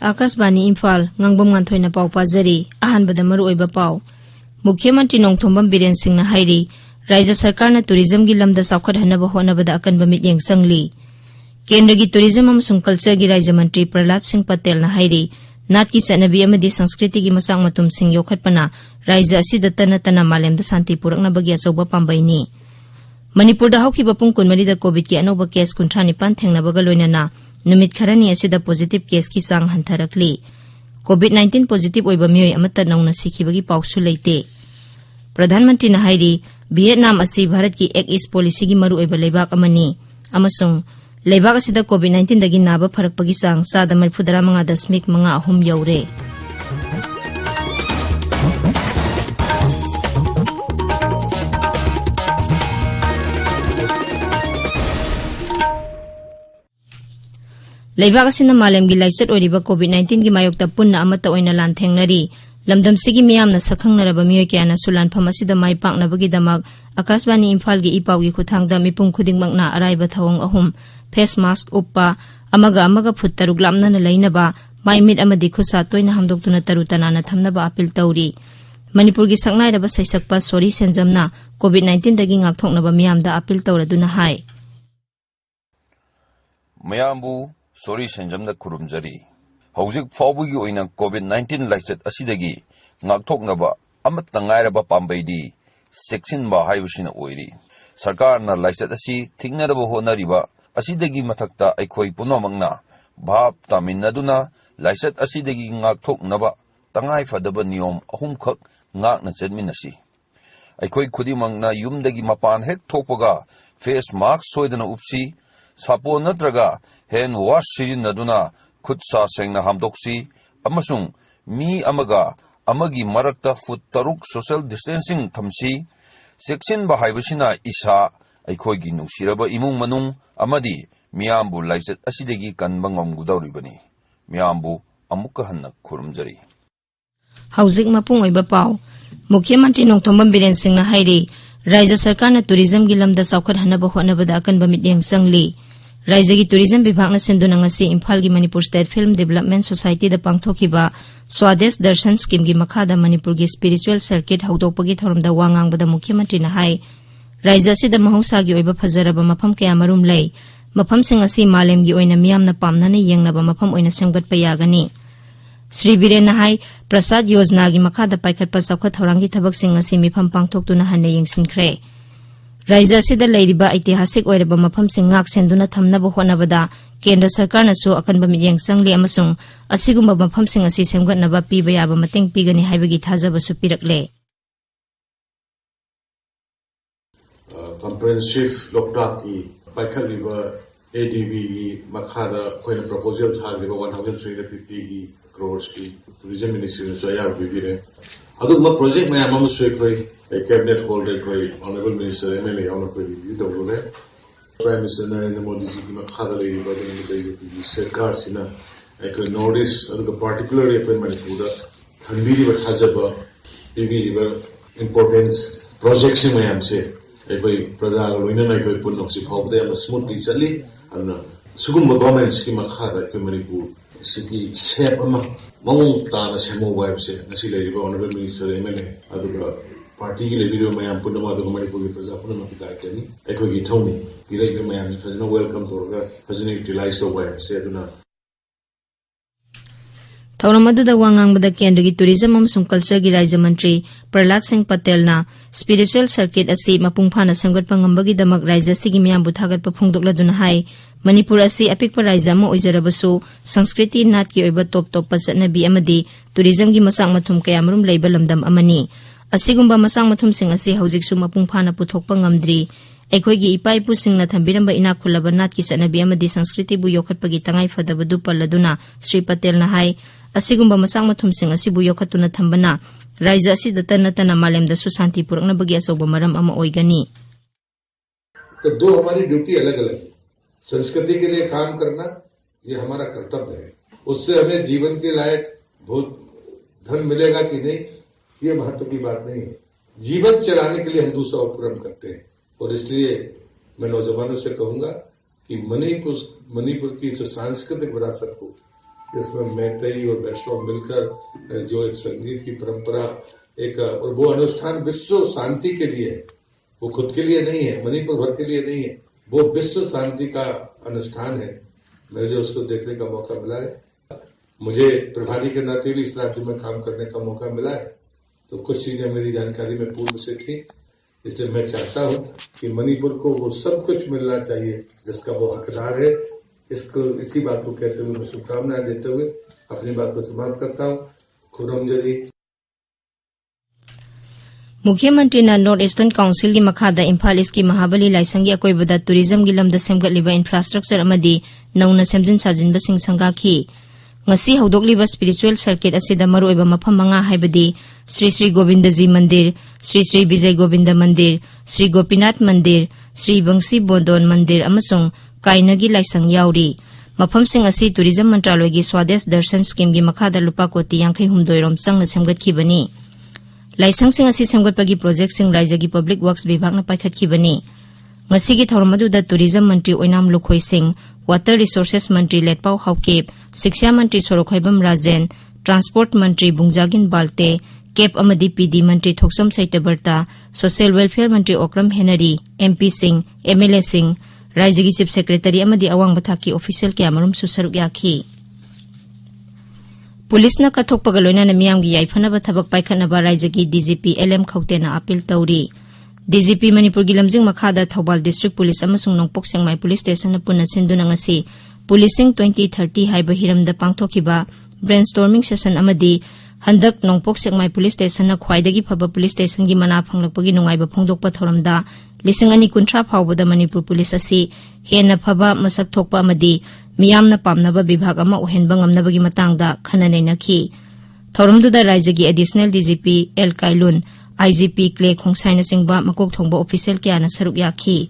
Akashvani Imphal Ngangbam Nganthoi na pau pajari ahanbada maruoiba pau Mukhyamantri Nongthombam Biren Singh na hairi Rajya Sarkar na tourism gi lamda saukhathanaba honabada akanba mityeng sangli Kendra gi tourism amasung culture gi Rajya Mantri Prahlad Singh Patel na hairi Nat ki chanabi amadi sanskriti gi masang matum sing yokhatpana Rajya asida tana malemda santi purakna bagi asauba pambaini Manipur da haukiba pung kunmari da COVID ki anoba case kunthani pan thengnabaga loinana numit kharani asida positive case ki sang hantharakli COVID-19 positive oiba mioi amata nauna sikhibagi pausu leite Pradhan Mantri na hairi Vietnam asi Bharat ki Act East policy gi maru oiba leibak amani amasung leibak asida COVID-19 dagi naba pharakpagi sang sada marfudara manga dasmik manga ahum yaure Leibak asina malem gi laichat oiriba COVID-19 gi mayokta punna amata oina lanthengnari lamdam sigi miyam na sakhangnaraba mioi kyana sulan phamasida mai paknabagi damak Akashvani Imphal gi ipaw gi khuthangda mipum khudingmakna araiba thawong ahum face mask uppa amaga phut taruk lamna na leinaba mai mit amadi khusa toina hamdoktuna tarutana na thamnaba apil tawri Manipur gi saknairaba saisakpa sori senjamna COVID-19 dagi ngakthoknaba miyamda apil tawraduna hai Mayambu Sorry senjamda kurumjari. Hauzik faubugi oina COVID-19 laichat asidagi ngakthoknaba amatna ngairaba pambaidi seksinba haibusina oiri. Sarkarna laichat asi thingnaraba honariba asidagi mathakta aikhoi punomangna bhab taminaduna laichat asidagi ngakthoknaba tangai fadaba niyom ahumkhak ngakna chenminasi. Aikhoi khudimangna yumdagi mapan hek thokpaga face mask soidana upsi sapo natraga hand wash sirinaduna khutsa sengna hamdoksi amasung mi amaga amagi marakta foot taruk social distancing thamsi section ba haibusina isa aikhoigi nungsiraba imung manung amadi miyambu laichat asidagi kanba ngamgudawribani miyambu amukka hanna khurumjari Hauzik mapung oiba pau Mukhyamantri Nongthombam Biren Singh na hairi Rajya Sarkar na tourism gi lamda saukhat hanaba honabada akanba mityeng sangli Rajya gi tourism vibhag na sinduna ngasi Imphal gi Manipur State Film Development Society da pangthokiba Swades Darshan scheme gi makhada Manipur gi spiritual circuit haudokpagi thoramda wangangbada Mukhyamantri na hai Rajya sida mahausa gi oiba phajaraba mafam kaya marum lei mafam sing asi malem gi oina miyamna pamnana yengnaba mafam oina semgatpa yagani Sri Biren na hai Prasad Yojana gi makhada paikhatpa saukhat thorangi thabak sing asi mifam pangthoktuna hanne yengsinkhre Rajya sida leiriba aitihasik oiraba mafam sing ngak senduna thamnaba honabada Kendra Sarkar na so akanba mityeng sangli amasung asigumba mafam sing asi semgatnaba piba yaba mateng pigani haibagi thajaba su pirakle Comprehensive Loktak ki paikhatliba ADB ki makhada koina proposal thaliba 1350 crores ki tourism ministry so ya bibire adu ma project ma amam so koi cabinet holder koi honorable minister MLA honor koi review to bole Prime Minister Narendra Modi ji ki makhada lei ba den BJP sarkar sina ek notice adu particularly appoint Manipur thanbiri ba thajaba bibiri ba importance projects se mayam se koi praja loina nai koi punnoksi phawde am smoothly chali ana sugumba governments ki makhada koi Manipur City shape ama mong ta na semo web se nasi leriba honorable minister MLA aduga party gi lebido mayam punama aduga Manipur gi praja punama ki daitani ekoi gi thawni direct mayam ni welcome to ga fazini utilize the web se aduna Thaunamadda wangangbada Kendra gi tourism amasung culture gi Rajya Mantri Prahlad Singh Patel na spiritual circuit asi mapungphana samgatpa ngambagi damak Rajya sigi miyambu thagatpa phungdokladuna hai Manipur asi apikpa Rajya ma oijarabasu Sanskriti nat ki oiba top pasatnabi amadi tourism gi masang mathum kayamrum leiba lamdam amani asigumba masang mathum sing asi haujiksu mapungphana puthokpa ngamdri Ekhoigi ipai pu singna thambiramba ina khulaba nat ki sanabi amadi sanskriti bu yokhatpagi tangai fadaba du palladuna Sri Patel na hai asigumba masang mathum sing asibu yokhatuna thambana Rajya asi datana malemda su शांति पुरकना बगी असोब मरम अमा ओइगनी तो दो हमारी duty अलग अलग है संस्कृति के लिए काम करना ये हमारा कर्तव्य है उससे हमें जीवन के लायक बहुत धन मिलेगा कि नहीं ये महत्व की बात नहीं है जीवन चलाने के लिए हम दूसरा उपक्रम करते हैं और इसलिए मैं नौजवानों से कहूंगा कि मणिपुर की इस सांस्कृतिक विरासत को इसमें मैतेई और वैष्णव मिलकर जो एक संगीत की परंपरा एक और वो अनुष्ठान विश्व शांति के लिए है, वो खुद के लिए नहीं है, मणिपुर भर के लिए नहीं है, वो विश्व शांति का अनुष्ठान है। मुझे उसको देखने का मौका मिला है। मुझे प्रभारी के नाते भी इस राज्य में काम करने का मौका मिला है, तो कुछ चीजें मेरी जानकारी में पूर्व से थी, इसलिए मैं चाहता हूं कि मणिपुर को वो सब कुछ मिलना चाहिए जिसका वो हकदार है। इसी बात को कहते हुए मैं शुभकामनाएं देते हुए अपनी बात को समाप्त करता हूं। खुरमजरी। मुख्यमंत्री नॉर्थ ईस्टर्न काउंसिल की मखादा इम्फाल ईस्ट की महाबली लाइसंगी अकोइबदा टूरिज्म की लमदा सेमगतलिबा इंफ्रास्ट्रक्चर अमदी नौना सेमजिन साजिनबसिंग संगाखी। ngasi haudoklibा spiritual circuit asida maroiba mafam manga haibadi Sri Sri Govindaji Mandir, Sri Sri Vijay Govinda Mandir, Sri Gopinath Mandir, Sri Bangsi Bondon Mandir amasung kainagi laisang yauri. Mafam sing asi tourism mantraloy gi Swadesh Darshan scheme gi makhada lupa koti 62 rom sang na semgatkhibani. Laisang sing asi semgatpagi project sing raija gi public works vibhag na paikhatkibani. ngasi gi thoram aduda tourism mantri oinam lukhoi singh, water resources mantri letpau haukep, shiksha mantri sorokhaibam rajen, transport mantri bungjagin balte, cap amadi pd mantri thoksom saitabarta, social welfare mantri okram henari, mp singh, mla singh, raija gi chief secretary amadi awang bathaki official kya marum susaruk yakhi. Police न कथोकपगा लोइना मियाम गी याइफनबा थबक पाइखनबा राइजा की DGP L खौतेना appeal तौरी. DGP Manipur की लमजिंग मखादा थौबाल डिस्ट्रिक्ट पुलिस अमसुंग नोंगपोक सेंगमाई पुलिस स्टेशन पुनः सिंधुना ngasi पुलिसिंग 2030 हाइबा हिरमदा पांगथोखिबा ब्रेनस्टॉर्मिंग सेशन अमदी हंदक नोंगपोक सेंगमाई पुलिस स्टेशन ख्वाइदगी फबा पुलिस स्टेशन की मना फंगलकपगी नुंगाइबा फोंदोकपा थौरमदा 2020 फाउबदा मणिपुर पुलिस असि हेन्ना फबा मसक थोकपा अमदी मियामना पामनबा विभाग अमा ओहेनबा ngamnabagi matangda khananeinakhi. थौरमदुदा राज्यगी additional DGP L Kailun, IGP Clay Khongsai सिंगबा मकोक थोंगबा ऑफिशियल क्याना सरुक याखी.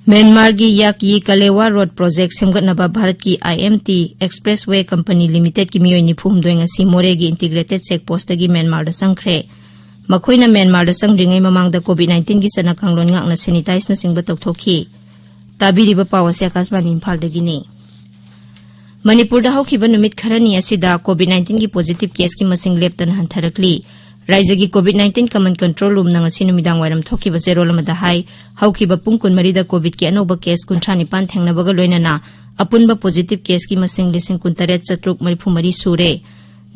म्यांमार की याकी कलेवा रोड प्रोजेक्ट सेमगतनबा भारत की आईएमटी एक्सप्रेसवे कंपनी लिमिटेड की मियोय निफु हमदोइंग असि मोरेगी इंटीग्रेटेड चेक पोस्टगी म्यांमार दा संख्रे. मखोइना म्यांमार दा संग्रिंगै ममांगदा कोविड-19 की सना खांगलोन ngakna सैनिटाइज ना सिंगबा तौथोखी. ताबीरिबा पावसे आकाशवाणी इम्फाल दगिनी. मणिपुर दा हौखिबा नुमित खरनी असिदा कोविड-19 की पॉजिटिव केस की मसिंग लेप्तन हंथरकली. राज्य की कोविड-19 कमन कंट्रोल रूम ना ngasi नुमिदांग वाइरम थोखिबा जेरोल मदा हाई हौखिबा पुंग 23 दा कोविड की अनोबा केस 39 थेंगनबगा लोइनना अपुनबा पॉजिटिव केस की मसिंग 19,734 सूरे.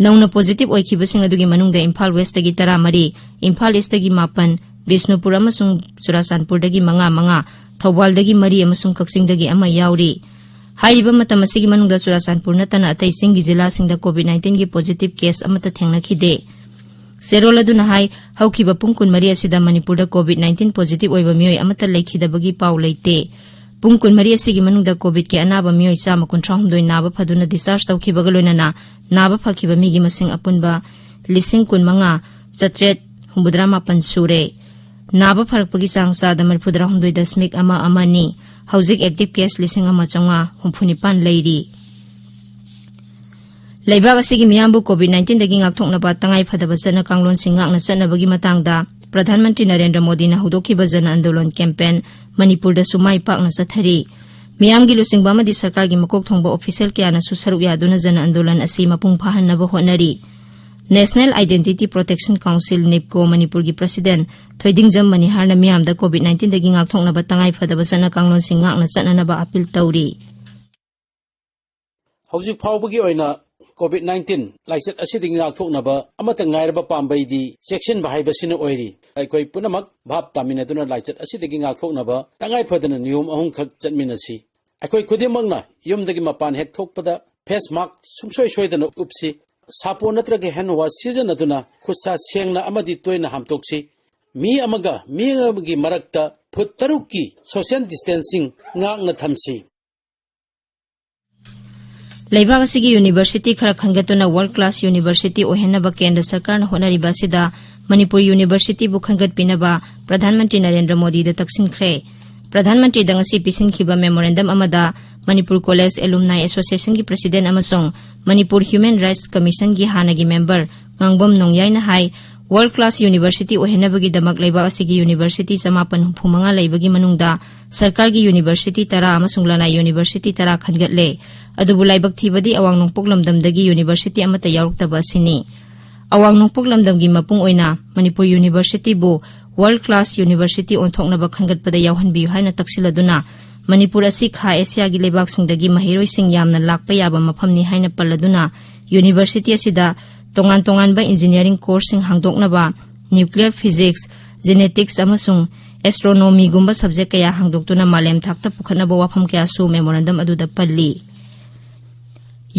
नौना पॉजिटिव ओइखिबसिंग अदुगी मनुंगदा इम्फाल वेस्ट दगी 13, इम्फाल ईस्ट दगी 9, बिष्णुपुर अमसुंग चुराचांदपुर दगी 9, थौबाल दगी 3 अमसुंग कक्सिंग दगी 1 याउरी. हाइबा मतम असिगी मनुंगदा चुराचांदपुर नतना अतै सिंगी जिला सिंगदा कोविड-19 की पॉजिटिव केस अमता थेंगनखिदे. सेरोल अदुना हाई हौखिबा पुंग 23 असिदा मणिपुर दा कोविड-19 पॉजिटिव ओइबा मियोय अमता लेखिदबगी पाउ लेते. पुंग 23 असिगी मनुंगदा कोविड के अनाबा मियोय 139 नाबा फदुना डिस्चार्ज तौखिबगा लोइनना नाबा फखिबा मिगी मसिंग अपुनबा 15,998 सूरे. नाबा फरकपगी चांग चादा 42.1 हौजिक एक्टिव केस 1,959 लेरी. लेबाग असिगी मियामबु कोविड-19 दगी ngakthoknaba tangai phadaba chana kanglon singakna chanabagi matangda प्रधानमंत्री नरेंद्र मोदी ने हौदोखिबा जन आंदोलन कैंपेन मणिपुर दा सुमाई पाकना चथरी. मियाम की लुचिंगबा अमदी सरकार की मकोक थोंगबा ऑफिशियल क्याना सुसरुक यादुना जन आंदोलन असि मपुंग फाहनबा होनरी. National identity protection council NIPCO Manipur की प्रेसिडेंट थोइदिंगजम मनिहार ने मियाम दा कोविड-19 दगी ngakthoknaba tangai phadaba chana kanglon singakna chananaba appeal तौरी. हौजिक फाउबगी ओइना कोविड-19 लाइसेट असिदिंग ngakthoknaba amata ngairaba pambaidi section bahibasina oiri aikoi punamak bhap taminaduna लाइसेट असिदिंग ngakthoknaba tangai phadana niyom ahum khak chatminasi aikoi khudimangna yumdagi mapan hek thokpada face mask sumsoi soidana upsi sapo natrage hand wash season aduna khutsa sengna amadi toina hamtoksi mi amaga marakta phut tarukki social distancing ngakna thamsi. लेबाग असिगी university खरा खंगतुना world class university ओहेनबा केंद्र सरकार न होनरिबा सिदा Manipur university बु खंगत पिनबा प्रधानमंत्री नरेंद्र मोदी दा तक्सिनख्रे. प्रधानमंत्री दंगसी पिसिनखिबा मेमोरेंडम अमदा मणिपुर कॉलेज एलुमनाई एसोसिएशन की प्रेसिडेंट अमसोंग मणिपुर ह्यूमन राइट्स कमीशन की हानगी मेंबर ngangbam nganthoi हाई वर्ल्ड क्लास यूनिवर्सिटी ओहेनबगीदमक लेबाक असिगी यूनिवर्सिटी 945 लेबगी मनुंगदा सरकारगी यूनिवर्सिटी 10 अमसुंग लनाई यूनिवर्सिटी 10 खनगतले अदुबु लाइबक थीबदी अवांग नोंगपोक लमदमदगी यूनिवर्सिटी अमता यारुक्तबा सिनी अवांग नोंगपोक लमदमगी मपुंग ओइना मणिपुर यूनिवर्सिटी बु वर्ल्ड क्लास यूनिवर्सिटी ओंथोकनबा खनगतपदा यावहनबियु हाइना तक्सिलदुना मणिपुर असि खा एशियागी लेबाकसिंगदगी महिरोइसिंग यामना लाकपा याबा मफमनी हाइना पल्लदुना यूनिवर्सिटी असिदा तोंगान तोंगानबा इंजीनियरिंग कोर्सिंग हांगदोकनबा न्यूक्लियर फिजिक्स जेनेटिक्स अमसुंग एस्ट्रोनॉमी गुंबा सब्जेक्ट कया हांगदोकतुना मालेम थाकता पुखनबा वाफम कया सु मेमोरेंडम अदुदा पल्ली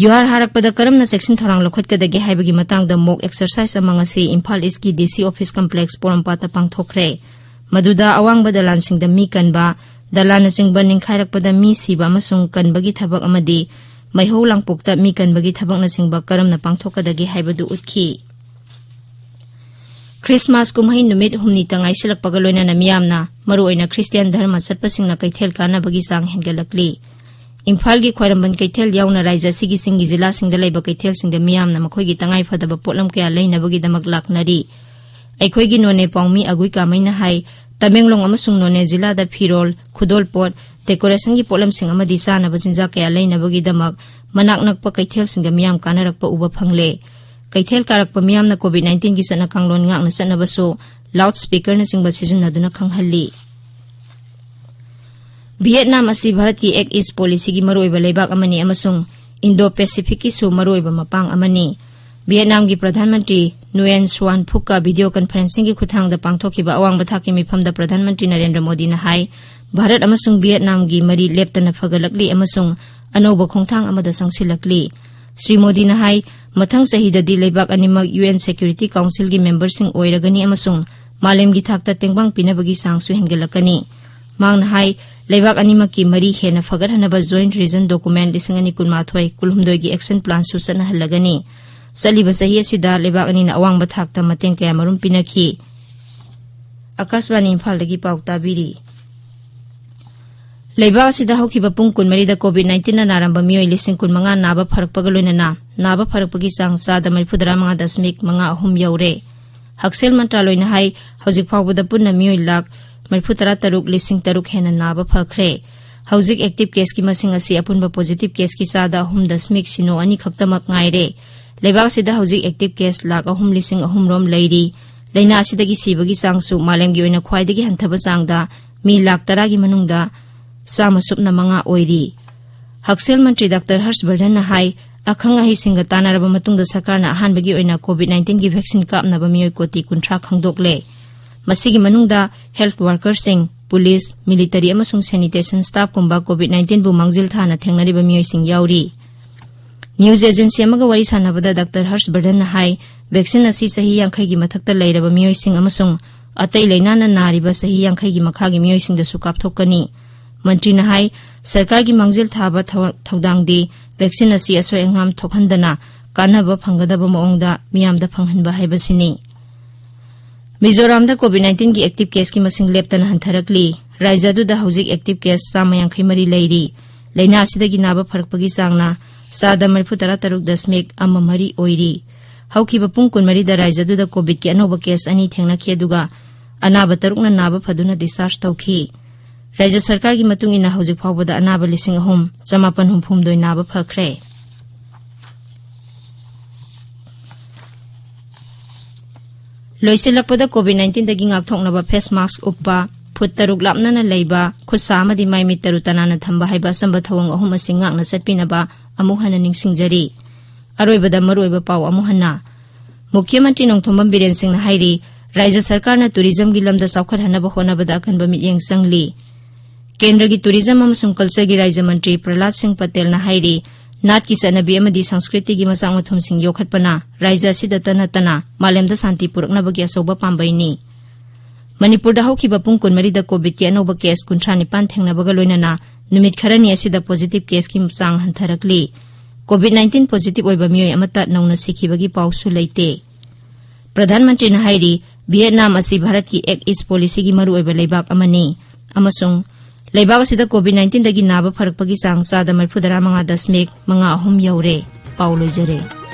युहार हारकपदा करमना सेक्शन थोरांग लखतकदगे हाइबगी मतंगदा मॉक एक्सरसाइज अमंग असि इम्फाल ईस्ट की डीसी ऑफिस कॉम्प्लेक्स पोरमपाता पांगथोखरे मदुदा अवांगबा दलानसिंगदा मी कनबा दलानसिंगबा निंखाइरकपदा मी सिबा अमसुंग कनबगी थबक अमदी मैहौ लांगपोकता मी कनबगी थबकनसिंगबा करमना पांगथोकदगे हाइबदु उतखी क्रिसमस कुमहै नुमित हुमनी तंगाई सिलकपगा लोइना मियामना मरुओइना क्रिस्टियन धर्म सत्पसिंगना कैथेल कानाबगी सांग हेंगलकली इम्फाल की ख्वाइरंबन कैथेल याउना राज्य सिगी सिंगी जिला सिंगदा लैबा कैथेल सिंगदा मियामना मखोइगी तंगाई फदबा पोटलम कया लैनबगी दमक लाखनरी अखोइगी नोने पाउमी अगुई कामैना हाई तमेंगलोंग अमसुंग नोने जिलादा फिरोल खुदोलपोट डेकोरेशन की पोटलम सिंग अमदी सानबा चिंजा कया लैनबगी दमक मनाक नकपा कैथेल सिंगदा मियाम कानरकपा उबा फंगले कैथेल कारकपा मियामना कोविड-19 की सना कांगलोन ngakna सनबसो लाउड स्पीकर न सिंगबा सिजनदुना खंगहल्ली वियतनाम असी भारत की एक ईस्ट पॉलिसी की मरोइबा लेबाक अमनी अमसुंग इंडो पैसिफिक की सु मरोइबा मपांग अमनी वियतनाम की प्रधानमंत्री नुएन स्वान फुक का वीडियो कॉन्फ्रेंसिंग की खुथांगदा पांगथोखिबा अवांग बथाकी मिफमदा प्रधानमंत्री नरेंद्र मोदी ने हाई भारत अमसुंग वियतनाम की मरी लेप्तना फगलकली अमसुंग अनोबा खोंथांग अमदा संगसिलकली श्री मोदी ने हाई मथंग सहीददी लेबाक अनिमक यूएन सिक्योरिटी काउंसिल की मेंबरसिंग ओइरगनी अमसुंग मालेम की थाकता तेंगबांग पिनबगी सांगसु हेंगलकनी मांगना हाई लेबाक अनिमक की मरी हेना फगरहनबा जॉइंट रीजन डॉक्यूमेंट 2012 कुलहुमदोई की एक्शन प्लान सुसना हल्लगनी सलीब सही असिदा लेबाक अनिना अवांग बथाकता मतेंग कया मरुम पिनखी आकाशवाणी इम्फालदगी पाउ ताबिरी लेबाक असिदा हौखिबा पुंग 14 कोविड-19 ना नारंबा मियोइ 15,000 नाबा फरकपगा लोइनना नाबा फरकपगी सांग 7.5 you're हक्सेल मंत्रालयना high हौजिक फावबदा पुन्ना मियोइ lakh 43,000 Hena Naba Fakhre हौजिक active case की मसिंग असि अपुनबा पॉजिटिव केस की 3.02 खक्तमक गाइरे लेबाक सिदा हौजिक एक्टिव केस लाख 3,300 रोम लैरी लैना असिदगी सिबगी सांगसु मालेमगी ओइना ख्वाइदगी हंथबा सांगदा मी लाख 10 की मनुंगदा 1.5 ओइरी हक्सेल मंत्री डॉक्टर हर्षवर्धन हाई अखंग अहिसिंग तानारबा मतुंगदा सरकारना अहानबगी ओइना कोविड-19 की वैक्सीन कापनबा मियोइ कोटी 30 खंगदोकले मसिगी मनुंगदा हेल्थ वर्कर्सिंग पुलिस मिलिटरी अमसुंग सैनिटेशन स्टाफ कुंबा कोविड-19 बु मंगजिल थाना थेंगनरिबा मियोइसिंग याउरी न्यूज एजेंसी अमगा वरी सानबदा डॉक्टर हर्षवर्धन हाई वैक्सीन असी सही 50 की मथक्ता लैरबा मियोइसिंग अमसुंग अतै लैनाना नारिबा सही 50 की मखागी मियोइसिंग दसु कापथोकनी मंत्री ने हाई सरकार की मंगजिल थाबा थौदांगदी वैक्सीन असी असोय अंगाम थोखहंदना कानबा फंगदबा मओंगदा मियामदा फंगहनबा हाइबसिनी मिजोराम कोविड-19 की एक्टिव केस की मसिंग लेप्तना हंथरकली राज्यदुदा हौजिक एक्टिव केस 153 लैरी लैना असिदगी नाबा फरकपगी सांगना 7.33 ओइरी हौखिबा पुंग 14 दा राज्यदुदा कोविड की अनोबा केस अनि थेंगनाखि अदुगा अनाबा 3 नाबा फदुना डिस्चार्ज तौखी राज्य सरकार की मतुंगिना हौजिक फावबदा अनाबा 3,952 नाबा फखरे लोइसिलकपदा कोविड-19 दगी ngakthoknaba फेस मास्क उपा फुट 3 लापना लैबा खुसा अमदि माइमि 3 तनाना थंबा हाइबा संबा थवंग अहुम असिंग ngakna चटपिनबा अमुहना निंगसिंगजरी अरोइबदा मरोइबा पाव अमुहना मुख्यमंत्री नोंथोंबम बिरेन सिंहना हाइरी राज्य सरकारना टूरिज्म की लमदा साउखरहनबा होनबदा अकनबा मियेंग संगली केंद्र की टूरिज्म अमसुंग कल्चर की राज्य मंत्री प्रहलाद सिंह पटेल ना हाइरी नाट की चनबी अमदी संस्कृति की मसांग मथुमसिंग योखटपना राज्य असिदता नतना मालेमदा शांति पुरकनबगी असौबा पांबैनी मणिपुरदा हौखिबा पुंग 14 कोविड की अनोबा केस 59 थेंगनबगा लोइनना नुमित खरनी असिदा पॉजिटिव केस की चांग हंथरकली कोविड-19 पॉजिटिव ओइबा मियोइ अमता नौना सिखिबगी पाउसु लैते प्रधानमंत्री ने हाइरी वियतनाम असी भारत की एक ईस्ट पॉलिसी की मरु ओइबा लेबाक अमनी अमसुंग लेबाक असिदा कोविड-19 दगी नाबा फरकपगी सांग 7.5 यौरे पाउ लोइजरे।